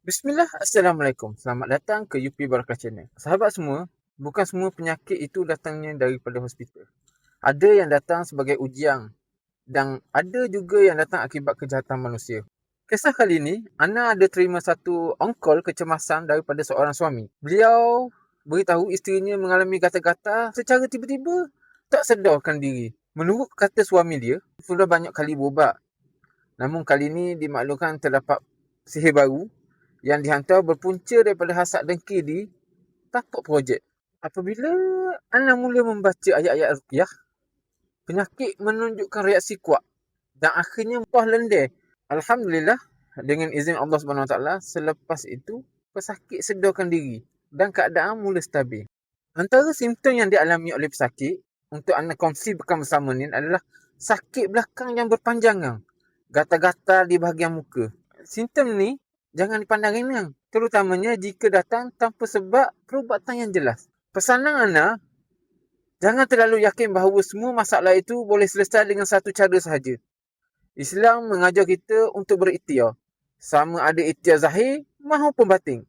Bismillah, Assalamualaikum. Selamat datang ke UP Barakah Channel. Sahabat semua, bukan semua penyakit itu datangnya daripada hospital. Ada yang datang sebagai ujian dan ada juga yang datang akibat kejahatan manusia. Kisah kali ini, Ana ada terima satu on-call kecemasan daripada seorang suami. Beliau beritahu isterinya mengalami gatal-gatal secara tiba-tiba, tak sedarkan diri. Menurut kata suami dia, sudah banyak kali berubat. Namun kali ini dimaklumkan terdapat sihir baru yang dihantar berpunca daripada hasad dengki di tapak projek. Apabila Ana mula membaca ayat-ayat ruqyah, penyakit menunjukkan reaksi kuat dan akhirnya mudah lendir. Alhamdulillah, dengan izin Allah SWT, selepas itu pesakit sedarkan diri dan keadaan mula stabil. Antara simptom yang dialami oleh pesakit untuk Ana kongsi bersama ni adalah sakit belakang yang berpanjangan, gatal-gatal di bahagian muka. Simptom ni jangan dipandang ringan, terutamanya jika datang tanpa sebab perubatan yang jelas. Pesanan Ana, jangan terlalu yakin bahawa semua masalah itu boleh selesai dengan satu cara sahaja. Islam mengajar kita untuk berikhtiar, sama ada ikhtiar zahir maupun batin,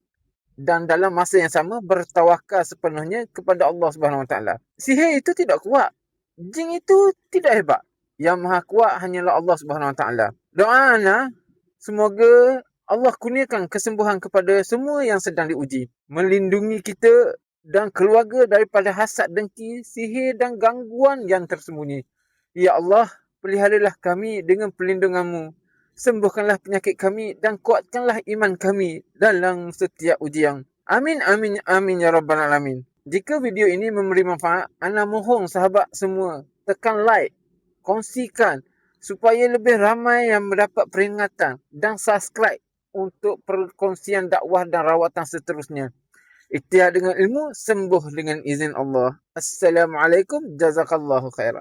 dan dalam masa yang sama bertawakal sepenuhnya kepada Allah SWT. Sihir itu tidak kuat, jin itu tidak hebat. Yang maha kuat hanyalah Allah SWT. Doa Ana, semoga Allah kurniakan kesembuhan kepada semua yang sedang diuji, melindungi kita dan keluarga daripada hasad dengki, sihir dan gangguan yang tersembunyi. Ya Allah, peliharalah kami dengan perlindungan-Mu. Sembuhkanlah penyakit kami dan kuatkanlah iman kami dalam setiap ujian. Amin, amin, amin ya Rabbal Alamin. Jika video ini memberi manfaat, Ana mohon sahabat semua tekan like, kongsikan supaya lebih ramai yang mendapat peringatan dan subscribe untuk perkongsian dakwah dan rawatan seterusnya. Ikhtiar dengan ilmu, sembuh dengan izin Allah. Assalamualaikum, jazakallahu khairan.